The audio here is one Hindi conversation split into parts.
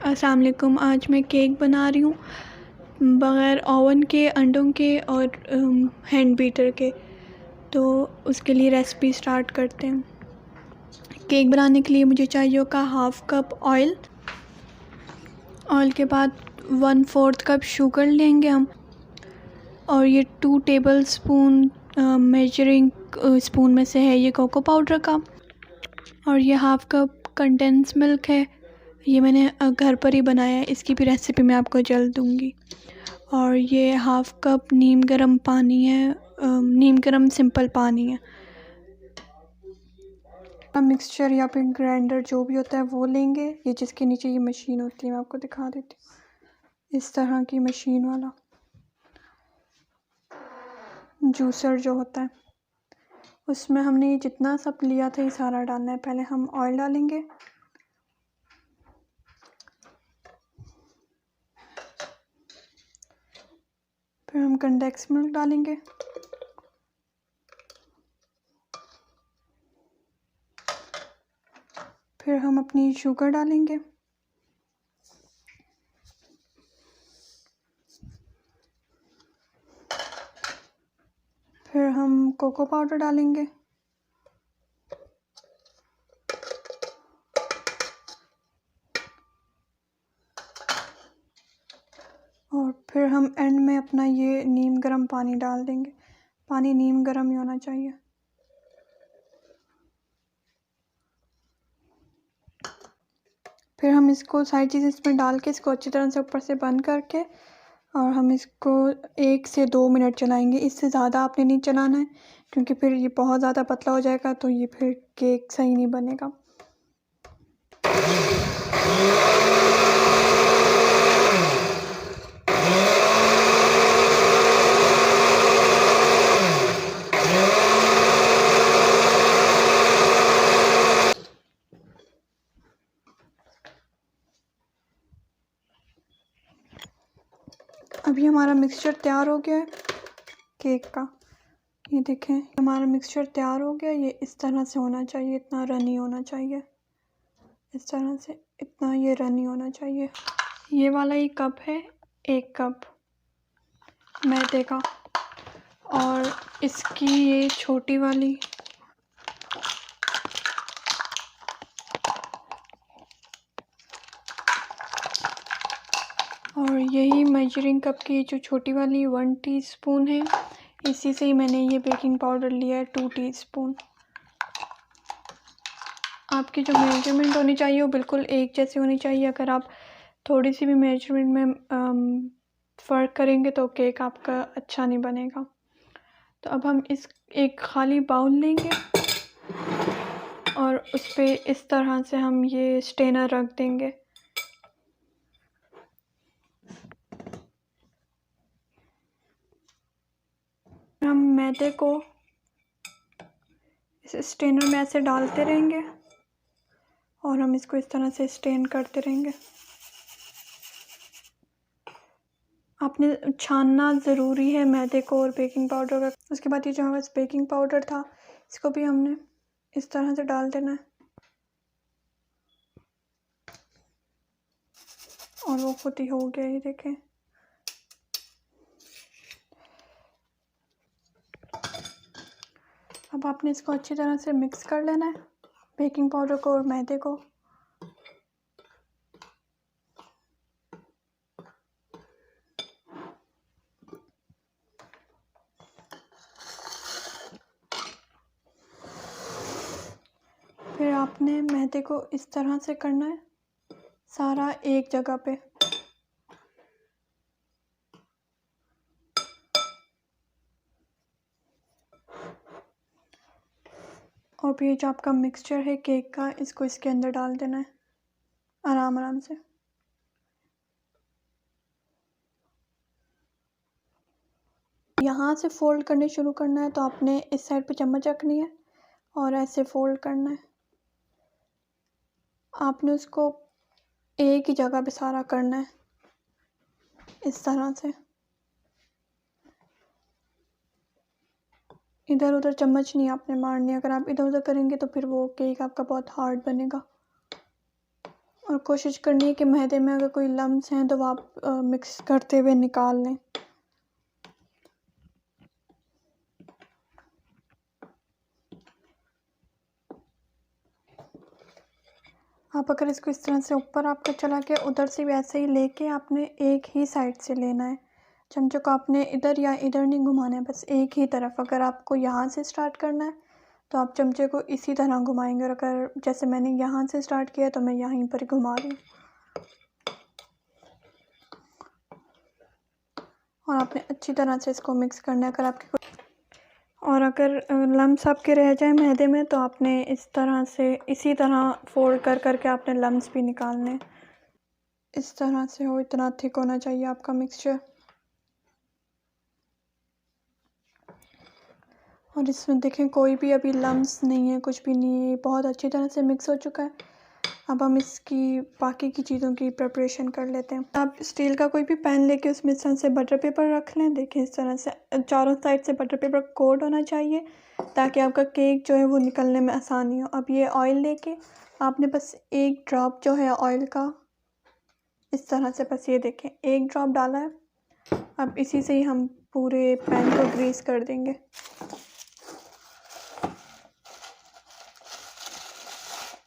अस्सलाम वालेकुम। आज मैं केक बना रही हूँ बग़ैर ओवन के, अंडों के और हैंड बीटर के। तो उसके लिए रेसिपी स्टार्ट करते हैं। केक बनाने के लिए मुझे चाहिए होगा हाफ़ कप ऑयल। ऑयल के बाद 1/4 कप शुगर लेंगे हम, और ये 2 टेबल स्पून मेजरिंग स्पून में से है ये कोको पाउडर का। और ये हाफ़ कप कंडेंस मिल्क है, ये मैंने घर पर ही बनाया है, इसकी भी रेसिपी मैं आपको जल्द दूँगी। और ये हाफ़ कप नीम गर्म पानी है, नीम गर्म सिंपल पानी है। मिक्सचर या फिर ग्राइंडर जो भी होता है वो लेंगे। ये जिसके नीचे ये मशीन होती है, मैं आपको दिखा देती हूँ, इस तरह की मशीन वाला जूसर जो होता है, उसमें हमने ये जितना सब लिया था ये सारा डालना है। पहले हम ऑयल डालेंगे, फिर हम कंडेंस मिल्क डालेंगे, फिर हम अपनी शुगर डालेंगे, फिर हम कोको पाउडर डालेंगे, और फिर हम एंड में अपना ये नीम गर्म पानी डाल देंगे। पानी नीम गर्म ही होना चाहिए। फिर हम इसको सारी चीज़ें इसमें डाल के इसको अच्छी तरह से ऊपर से बंद करके, और हम इसको 1 से 2 मिनट चलाएंगे। इससे ज़्यादा आपने नहीं चलाना है, क्योंकि फिर ये बहुत ज़्यादा पतला हो जाएगा तो ये फिर केक सही नहीं बनेगा। अभी हमारा मिक्सचर तैयार हो गया है केक का। ये देखें, हमारा मिक्सचर तैयार हो गया। ये इस तरह से होना चाहिए, इतना रनी होना चाहिए, इस तरह से, इतना ये रनी होना चाहिए। ये वाला ही कप है, 1 कप मैदे का, और इसकी ये छोटी वाली और यही मेजरिंग कप की जो छोटी वाली 1 टीस्पून है, इसी से ही मैंने ये बेकिंग पाउडर लिया है 2 टीस्पून। आपकी जो मेजरमेंट होनी चाहिए वो बिल्कुल एक जैसी होनी चाहिए। अगर आप थोड़ी सी भी मेजरमेंट में फ़र्क करेंगे तो केक आपका अच्छा नहीं बनेगा। तो अब हम एक खाली बाउल लेंगे और उस पे इस तरह से हम ये स्टेनर रख देंगे। हम मैदे को इस स्टेनर में ऐसे डालते रहेंगे और हम इसको इस तरह से स्टेन करते रहेंगे। आपने छानना ज़रूरी है मैदे को और बेकिंग पाउडर का। उसके बाद ये जो हमारे पास बेकिंग पाउडर था, इसको भी हमने इस तरह से डाल देना है, और वो खुद ही हो गया। ये देखें, अब आपने इसको अच्छी तरह से मिक्स कर लेना है, बेकिंग पाउडर को और मैदे को। फिर आपने मैदे को इस तरह से करना है, सारा एक जगह पे। और फिर ये जो आपका मिक्सचर है केक का, इसको इसके अंदर डाल देना है आराम आराम से। यहाँ से फ़ोल्ड करने शुरू करना है, तो आपने इस साइड पे चम्मच रखनी है और ऐसे फ़ोल्ड करना है। आपने उसको एक ही जगह पे सारा करना है, इस तरह से। इधर उधर चम्मच नहीं आपने मारनी। अगर आप इधर उधर करेंगे तो फिर वो केक आपका बहुत हार्ड बनेगा। और कोशिश करनी है कि मैदे में अगर कोई लम्स हैं तो वो आप मिक्स करते हुए निकाल लें। आप अगर इसको इस तरह से ऊपर आपका चला के उधर से भी ऐसे ही लेके आपने एक ही साइड से लेना है। चमचे को आपने इधर या इधर नहीं घुमाना है, बस एक ही तरफ। अगर आपको यहाँ से स्टार्ट करना है तो आप चमचे को इसी तरह घुमाएंगे, और अगर जैसे मैंने यहाँ से स्टार्ट किया तो मैं यहीं पर घुमा रही हूँ। और आपने अच्छी तरह से इसको मिक्स करना है। अगर लम्स आपके रह जाए मैदे में तो आपने इस तरह से इसी तरह फोल्ड कर करके आपने लम्स भी निकालने। इस तरह से हो, इतना थिक होना चाहिए आपका मिक्सचर। और इसमें देखें कोई भी अभी लम्स नहीं है, कुछ भी नहीं है, बहुत अच्छी तरह से मिक्स हो चुका है। अब हम इसकी बाकी की चीज़ों की प्रिपरेशन कर लेते हैं। आप स्टील का कोई भी पैन लेके उसमें इस तरह से बटर पेपर रख लें। देखें इस तरह से चारों साइड से बटर पेपर कोट होना चाहिए ताकि आपका केक जो है वो निकलने में आसानी हो। अब ये ऑयल लेके आपने बस एक ड्रॉप जो है ऑयल का इस तरह से, बस ये देखें एक ड्रॉप डाला है। अब इसी से ही हम पूरे पैन को ग्रीस कर देंगे।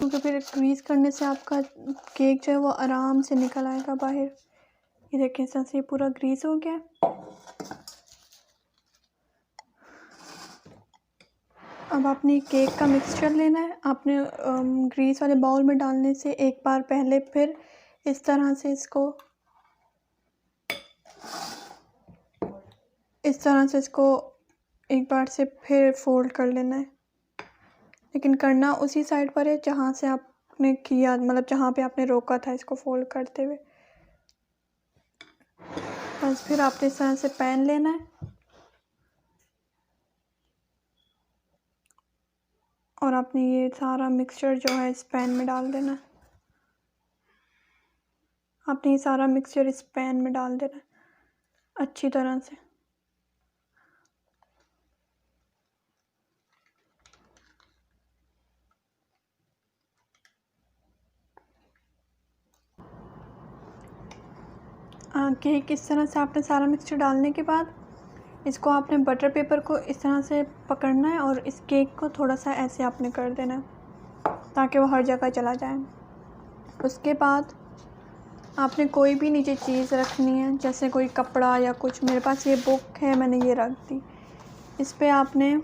क्योंकि फिर ग्रीस करने से आपका केक जो है वो आराम से निकल आएगा बाहर। ये देखें इस तरह से पूरा ग्रीस हो गया। अब आपने केक का मिक्सचर लेना है। आपने ग्रीस वाले बाउल में डालने से एक बार पहले फिर इस तरह से इसको एक बार से फिर फोल्ड कर लेना है, लेकिन करना उसी साइड पर है जहाँ से आपने किया, मतलब जहाँ पे आपने रोका था इसको फोल्ड करते हुए। बस फिर आपने इस तरह से पैन लेना है और आपने ये सारा मिक्सचर जो है इस पैन में डाल देना है। आपने ये सारा मिक्सचर इस पैन में डाल देना है अच्छी तरह से। केक इस तरह से आपने सारा मिक्सचर डालने के बाद इसको आपने बटर पेपर को इस तरह से पकड़ना है और इस केक को थोड़ा सा ऐसे आपने कर देना है ताकि वो हर जगह चला जाए। उसके बाद आपने कोई भी नीचे चीज़ रखनी है, जैसे कोई कपड़ा या कुछ। मेरे पास ये बुक है, मैंने ये रख दी। इस पे आपने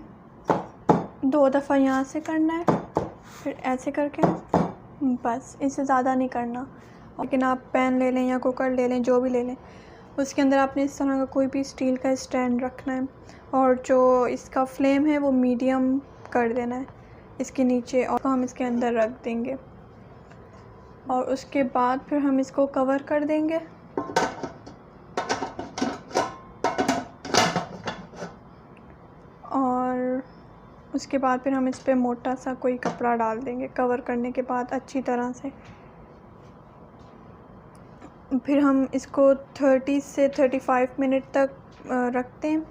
2 दफ़ा यहाँ से करना है, फिर ऐसे करके, बस इससे ज़्यादा नहीं करना। लेकिन आप पैन ले लें या कुकर ले लें, जो भी ले लें, उसके अंदर आपने इस तरह का कोई भी स्टील का स्टैंड रखना है और जो इसका फ्लेम है वो मीडियम कर देना है इसके नीचे, और हम इसके अंदर रख देंगे और उसके बाद फिर हम इसको कवर कर देंगे। और उसके बाद फिर हम इस पे मोटा सा कोई कपड़ा डाल देंगे कवर करने के बाद अच्छी तरह से। फिर हम इसको 30 से 35 मिनट तक रखते हैं।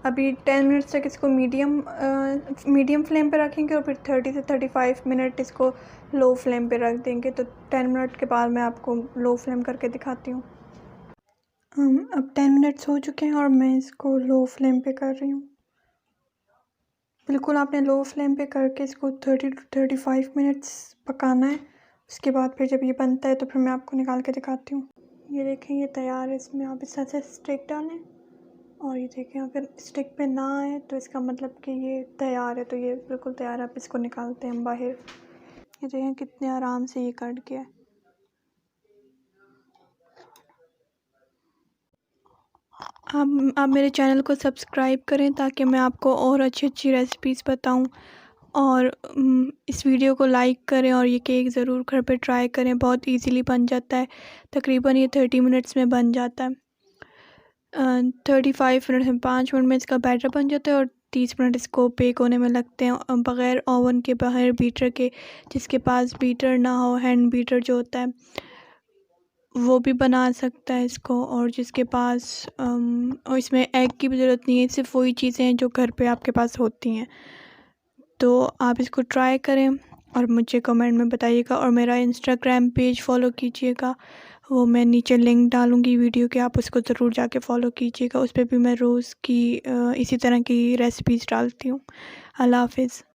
अभी 10 मिनट तक इसको मीडियम फ्लेम पे रखेंगे और फिर 30 से 35 मिनट इसको लो फ्लेम पे रख देंगे। तो 10 मिनट के बाद मैं आपको लो फ्लेम करके दिखाती हूँ। अब 10 मिनट्स हो चुके हैं और मैं इसको लो फ्लेम पे कर रही हूँ। बिल्कुल आपने लो फ्लेम पे करके इसको 30 to 35 मिनट्स पकाना है। उसके बाद फिर जब ये बनता है तो फिर मैं आपको निकाल के दिखाती हूँ। ये देखें ये तैयार है। इसमें आप इस तरह से स्टिक डालें और ये देखें अगर स्टिक पे ना आए तो इसका मतलब कि ये तैयार है। तो ये बिल्कुल तैयार है। आप इसको निकालते हैं बाहर। ये देखें कितने आराम से ये कट गया। आप मेरे चैनल को सब्सक्राइब करें ताकि मैं आपको और अच्छी अच्छी रेसिपीज़ बताऊं, और इस वीडियो को लाइक करें और ये केक ज़रूर घर पे ट्राई करें। बहुत इजीली बन जाता है, तकरीबन ये 30 मिनट्स में बन जाता है। 35 मिनट में 5 मिनट में इसका बैटर बन जाता है और 30 मिनट इसको बेक होने में लगते हैं बग़ैर ओवन के, बग़ैर बीटर के। जिसके पास बीटर ना हो, हैंड बीटर जो होता है वो भी बना सकता है इसको। और जिसके पास और इसमें एग की भी ज़रूरत नहीं है, सिर्फ वही चीज़ें हैं जो घर पे आपके पास होती हैं। तो आप इसको ट्राई करें। और मुझे कमेंट में बताइएगा, और मेरा इंस्टाग्राम पेज फॉलो कीजिएगा, वो मैं नीचे लिंक डालूँगी वीडियो के, आप उसको ज़रूर जाके फॉलो कीजिएगा। उस पे भी मैं रोज़ की इसी तरह की रेसिपीज़ डालती हूँ। अल्लाह हाफ़िज़।